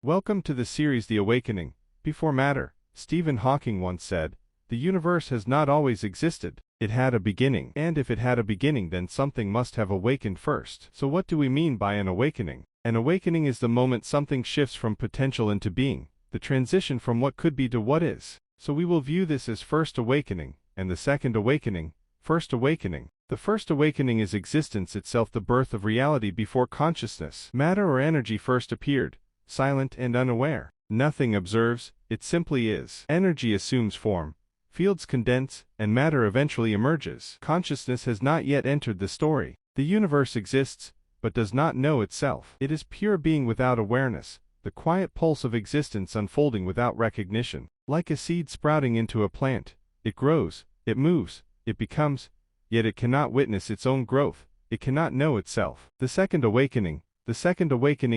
Welcome to the series The Awakening. Before matter, Stephen Hawking once said, "The universe has not always existed. It had a beginning. And if it had a beginning, then something must have awakened first." So what do we mean by an awakening? An awakening is the moment something shifts from potential into being, the transition from what could be to what is. So we will view this as first awakening, and the second awakening, first awakening. The first awakening is existence itself, the birth of reality before consciousness. Matter or energy first appeared, silent and unaware. Nothing observes, it simply is. Energy assumes form, fields condense, and matter eventually emerges. Consciousness has not yet entered the story. The universe exists, but does not know itself. It is pure being without awareness, the quiet pulse of existence unfolding without recognition. Like a seed sprouting into a plant, it grows, it moves, it becomes, yet it cannot witness its own growth, it cannot know itself. The second awakening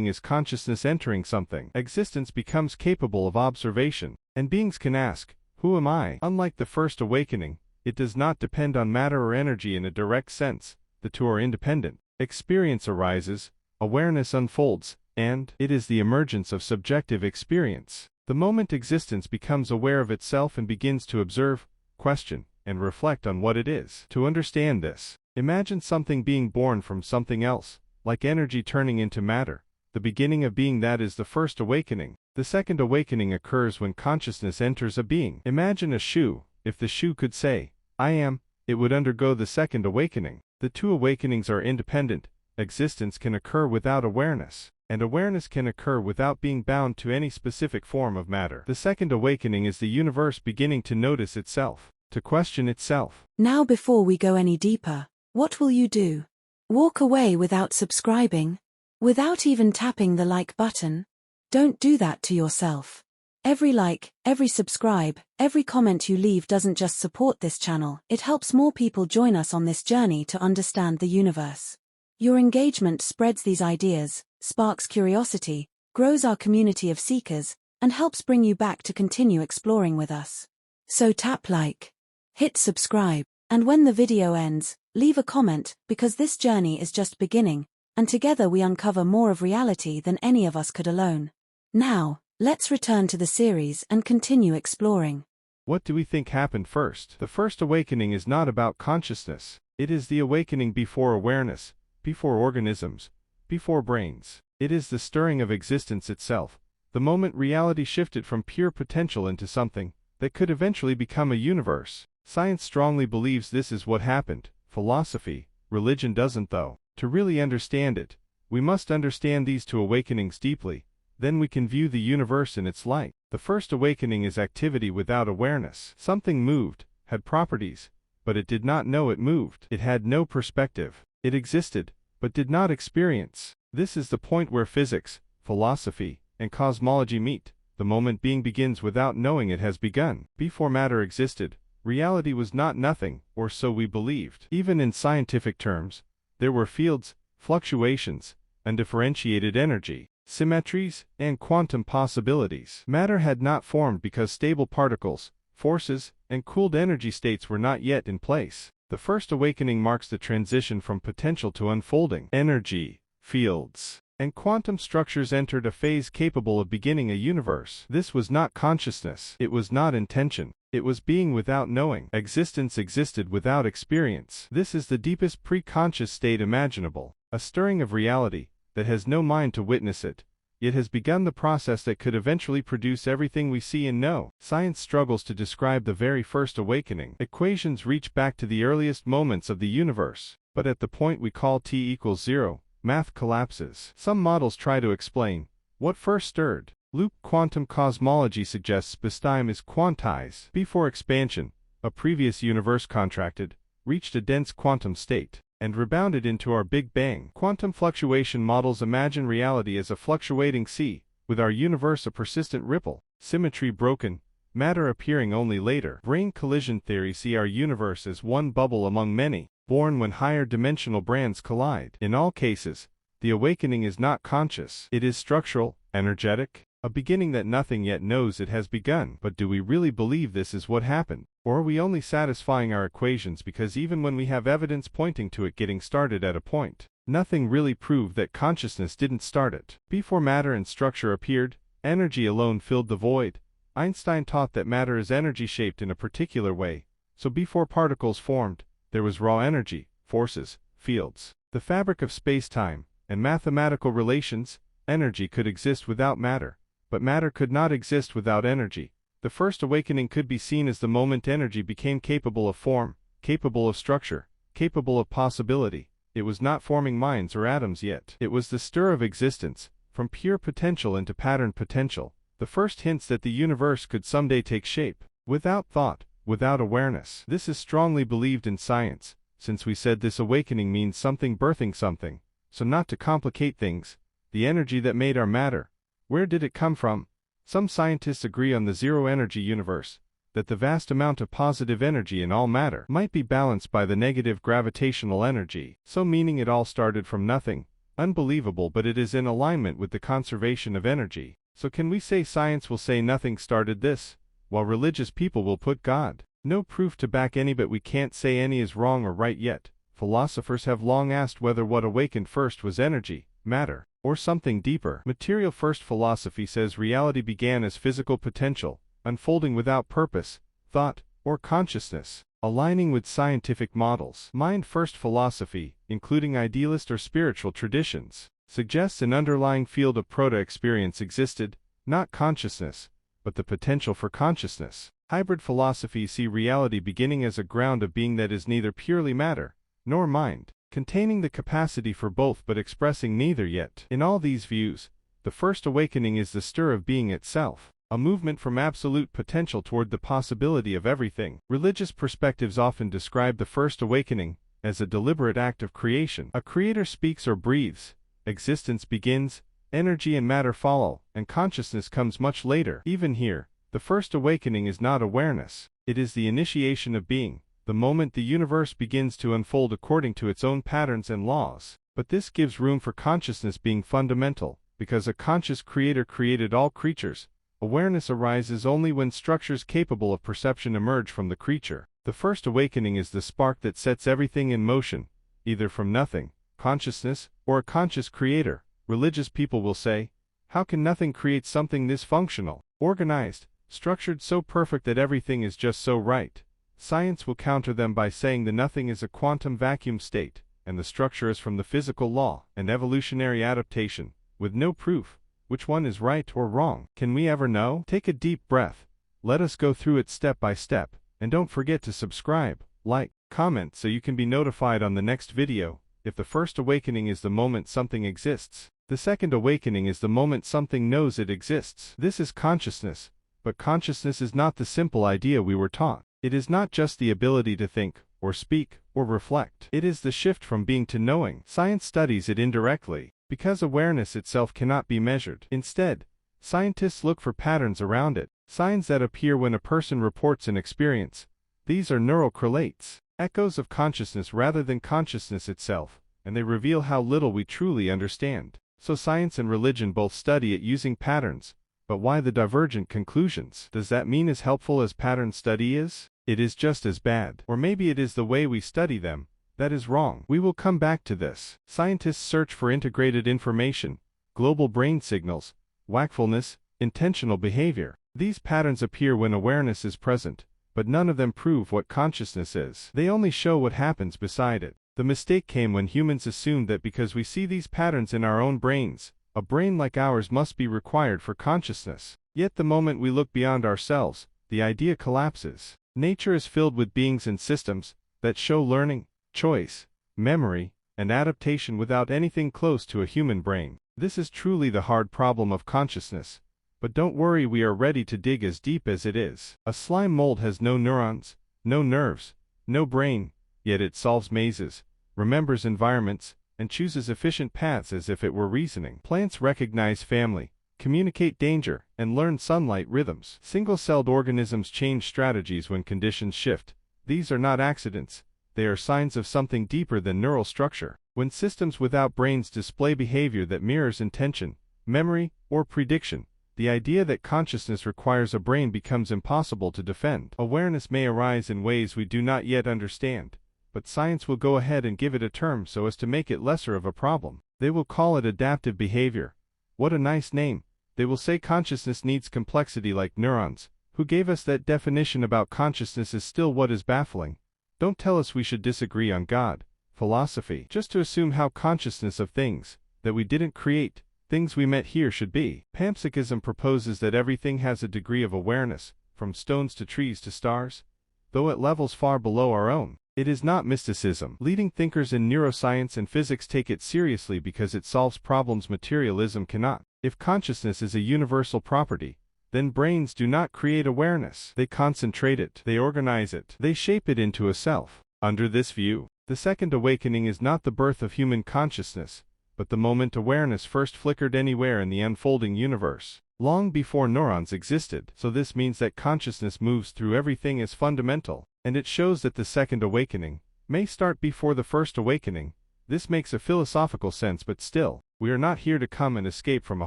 is consciousness entering something. Existence becomes capable of observation, and beings can ask, "Who am I?" Unlike the first awakening, it does not depend on matter or energy in a direct sense, the two are independent. Experience arises, awareness unfolds, and it is the emergence of subjective experience. The moment existence becomes aware of itself and begins to observe, question, and reflect on what it is. To understand this, imagine something being born from something else, like energy turning into matter. The beginning of being, that is the first awakening. The second awakening occurs when consciousness enters a being. Imagine a shoe. If the shoe could say, "I am," it would undergo the second awakening. The two awakenings are independent. Existence can occur without awareness, and awareness can occur without being bound to any specific form of matter. The second awakening is the universe beginning to notice itself, to question itself. Now, before we go any deeper, what will you do? Walk away without subscribing? Without even tapping the like button? Don't do that to yourself. Every like, every subscribe, every comment you leave doesn't just support this channel, it helps more people join us on this journey to understand the universe. Your engagement spreads these ideas, sparks curiosity, grows our community of seekers, and helps bring you back to continue exploring with us. So tap like, hit subscribe, and when the video ends, leave a comment, because this journey is just beginning, and together we uncover more of reality than any of us could alone. Now, let's return to the series and continue exploring. What do we think happened first? The first awakening is not about consciousness. It is the awakening before awareness, before organisms, before brains. It is the stirring of existence itself, the moment reality shifted from pure potential into something that could eventually become a universe. Science strongly believes this is what happened. Philosophy, religion doesn't though. To really understand it, we must understand these two awakenings deeply, then we can view the universe in its light. The first awakening is activity without awareness. Something moved, had properties, but it did not know it moved. It had no perspective. It existed, but did not experience. This is the point where physics, philosophy, and cosmology meet. The moment being begins without knowing it has begun. Before matter existed, reality was not nothing, or so we believed. Even in scientific terms, there were fields, fluctuations, undifferentiated energy, symmetries, and quantum possibilities. Matter had not formed because stable particles, forces, and cooled energy states were not yet in place. The first awakening marks the transition from potential to unfolding. Energy, fields, and quantum structures entered a phase capable of beginning a universe. This was not consciousness. It was not intention. It was being without knowing. Existence existed without experience. This is the deepest pre-conscious state imaginable, a stirring of reality that has no mind to witness it, yet has begun the process that could eventually produce everything we see and know. Science struggles to describe the very first awakening. Equations reach back to the earliest moments of the universe, but at the point we call t equals 0, math collapses. Some models try to explain what first stirred. Loop quantum cosmology suggests spacetime is quantized. Before expansion, a previous universe contracted, reached a dense quantum state, and rebounded into our Big Bang. Quantum fluctuation models imagine reality as a fluctuating sea, with our universe a persistent ripple, symmetry broken, matter appearing only later. Brain collision theory see our universe as one bubble among many, born when higher dimensional brands collide. In all cases, the awakening is not conscious. It is structural, energetic, a beginning that nothing yet knows it has begun. But do we really believe this is what happened? Or are we only satisfying our equations because even when we have evidence pointing to it getting started at a point, nothing really proved that consciousness didn't start it? Before matter and structure appeared, Energy alone filled the void. Einstein taught that matter is energy shaped in a particular way, so before particles formed, there was raw energy, forces, fields. The fabric of space-time, and mathematical relations. Energy could exist without matter, but matter could not exist without energy. The first awakening could be seen as the moment energy became capable of form, capable of structure, capable of possibility. It was not forming minds or atoms yet. It was the stir of existence, from pure potential into patterned potential, the first hints that the universe could someday take shape, without thought, without awareness. This is strongly believed in science, since we said this awakening means something birthing something. So not to complicate things, the energy that made our matter, where did it come from? Some scientists agree on the zero-energy universe, that the vast amount of positive energy in all matter might be balanced by the negative gravitational energy, so meaning it all started from nothing. Unbelievable, but it is in alignment with the conservation of energy. So can we say science will say nothing started this, while religious people will put God? No proof to back any, but we can't say any is wrong or right yet. Philosophers have long asked whether what awakened first was energy, matter, or something deeper. Material first philosophy says reality began as physical potential, unfolding without purpose, thought, or consciousness, aligning with scientific models. Mind first philosophy, including idealist or spiritual traditions, suggests an underlying field of proto-experience existed, not consciousness, but the potential for consciousness. Hybrid philosophies see reality beginning as a ground of being that is neither purely matter, nor mind, containing the capacity for both but expressing neither yet. In all these views, the first awakening is the stir of being itself, a movement from absolute potential toward the possibility of everything. Religious perspectives often describe the first awakening as a deliberate act of creation. A creator speaks or breathes, existence begins, energy and matter follow, and consciousness comes much later. Even here, the first awakening is not awareness, it is the initiation of being, the moment the universe begins to unfold according to its own patterns and laws. But this gives room for consciousness being fundamental, because a conscious creator created all creatures. Awareness arises only when structures capable of perception emerge from the creature. The first awakening is the spark that sets everything in motion, either from nothing, consciousness, or a conscious creator. Religious people will say, how can nothing create something this functional, organized, structured, so perfect that everything is just so right? Science will counter them by saying the nothing is a quantum vacuum state, and the structure is from the physical law and evolutionary adaptation, with no proof. Which one is right or wrong? Can we ever know? Take a deep breath. Let us go through it step by step, and don't forget to subscribe, like, comment so you can be notified on the next video. If the first awakening is the moment something exists, the second awakening is the moment something knows it exists. This is consciousness, but consciousness is not the simple idea we were taught. It is not just the ability to think, or speak, or reflect. It is the shift from being to knowing. Science studies it indirectly, because awareness itself cannot be measured. Instead, scientists look for patterns around it, signs that appear when a person reports an experience. These are neural correlates, echoes of consciousness rather than consciousness itself, and they reveal how little we truly understand. So science and religion both study it using patterns. But why the divergent conclusions? Does that mean as helpful as pattern study is? It is just as bad. Or maybe it is the way we study them that is wrong. We will come back to this. Scientists search for integrated information, global brain signals, wakefulness, intentional behavior. These patterns appear when awareness is present, but none of them prove what consciousness is. They only show what happens beside it. The mistake came when humans assumed that because we see these patterns in our own brains, a brain like ours must be required for consciousness. Yet the moment we look beyond ourselves, the idea collapses. Nature is filled with beings and systems that show learning, choice, memory, and adaptation without anything close to a human brain. This is truly the hard problem of consciousness. But don't worry, we are ready to dig as deep as it is. A slime mold has no neurons, no nerves, no brain, yet it solves mazes, remembers environments, and chooses efficient paths as if it were reasoning. Plants recognize family, communicate danger, and learn sunlight rhythms. Single-celled organisms change strategies when conditions shift. These are not accidents. They are signs of something deeper than neural structure. When systems without brains display behavior that mirrors intention, memory, or prediction, the idea that consciousness requires a brain becomes impossible to defend. Awareness may arise in ways we do not yet understand, but science will go ahead and give it a term so as to make it lesser of a problem. They will call it adaptive behavior. What a nice name. They will say consciousness needs complexity like neurons. Who gave us that definition about consciousness is still what is baffling. Don't tell us we should disagree on God, philosophy, just to assume how consciousness of things, that we didn't create, things we met here should be. Panpsychism proposes that everything has a degree of awareness, from stones to trees to stars, though at levels far below our own. It is not mysticism. Leading thinkers in neuroscience and physics take it seriously because it solves problems materialism cannot. If consciousness is a universal property, then brains do not create awareness. They concentrate it, they organize it, they shape it into a self. Under this view, the second awakening is not the birth of human consciousness, but the moment awareness first flickered anywhere in the unfolding universe, long before neurons existed. So this means that consciousness moves through everything as fundamental, and it shows that the second awakening may start before the first awakening. This makes a philosophical sense, but still, we are not here to come and escape from a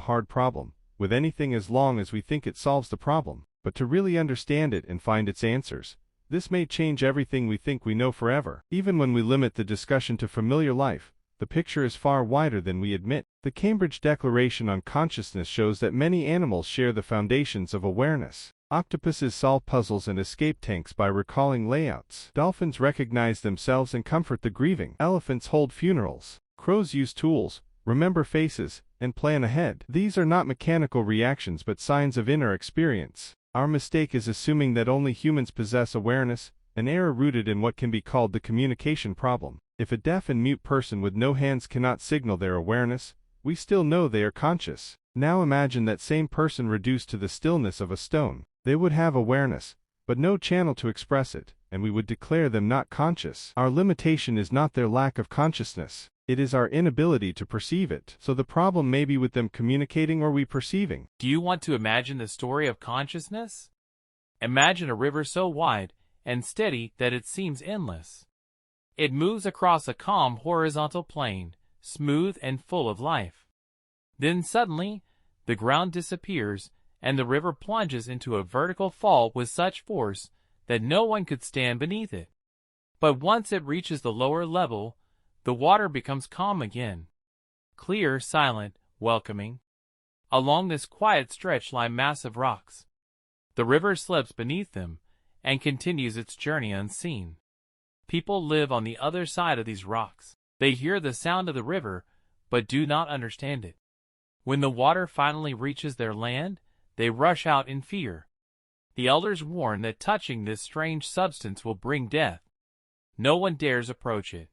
hard problem with anything as long as we think it solves the problem, but to really understand it and find its answers. This may change everything we think we know forever. Even when we limit the discussion to familiar life, the picture is far wider than we admit. The Cambridge Declaration on Consciousness shows that many animals share the foundations of awareness. Octopuses solve puzzles and escape tanks by recalling layouts. Dolphins recognize themselves and comfort the grieving. Elephants hold funerals. Crows use tools, remember faces, and plan ahead. These are not mechanical reactions but signs of inner experience. Our mistake is assuming that only humans possess awareness, an error rooted in what can be called the communication problem. If a deaf and mute person with no hands cannot signal their awareness, we still know they are conscious. Now imagine that same person reduced to the stillness of a stone. They would have awareness, but no channel to express it, and we would declare them not conscious. Our limitation is not their lack of consciousness. It is our inability to perceive it. So the problem may be with them communicating or we perceiving. Do you want to imagine the story of consciousness? Imagine a river so wide and steady that it seems endless. It moves across a calm horizontal plane, smooth and full of life. Then suddenly, the ground disappears and the river plunges into a vertical fall with such force that no one could stand beneath it. But once it reaches the lower level, the water becomes calm again. Clear, silent, welcoming. Along this quiet stretch lie massive rocks. The river slips beneath them and continues its journey unseen. People live on the other side of these rocks. They hear the sound of the river, but do not understand it. When the water finally reaches their land, they rush out in fear. The elders warn that touching this strange substance will bring death. No one dares approach it.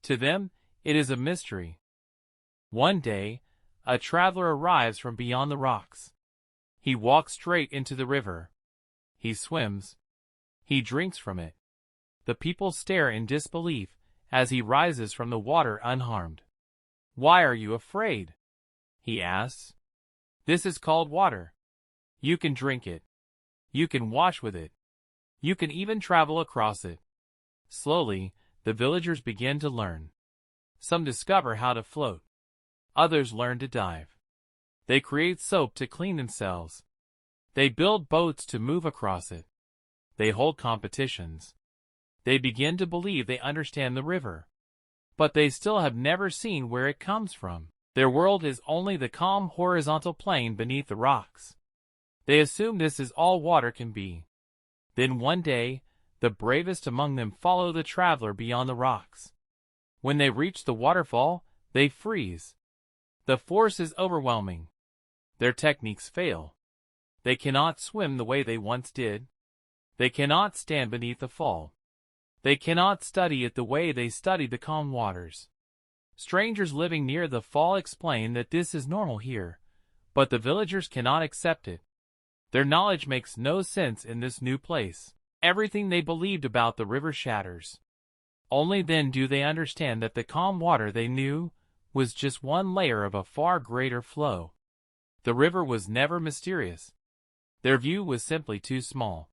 To them, it is a mystery. One day, a traveler arrives from beyond the rocks. He walks straight into the river. He swims. He drinks from it. The people stare in disbelief as he rises from the water unharmed. "Why are you afraid?" he asks. "This is called water. You can drink it. You can wash with it. You can even travel across it." Slowly, the villagers begin to learn. Some discover how to float. Others learn to dive. They create soap to clean themselves. They build boats to move across it. They hold competitions. They begin to believe they understand the river. But they still have never seen where it comes from. Their world is only the calm horizontal plane beneath the rocks. They assume this is all water can be. Then one day, the bravest among them follow the traveler beyond the rocks. When they reach the waterfall, they freeze. The force is overwhelming. Their techniques fail. They cannot swim the way they once did. They cannot stand beneath the fall. They cannot study it the way they studied the calm waters. Strangers living near the fall explain that this is normal here, but the villagers cannot accept it. Their knowledge makes no sense in this new place. Everything they believed about the river shatters. Only then do they understand that the calm water they knew was just one layer of a far greater flow. The river was never mysterious. Their view was simply too small.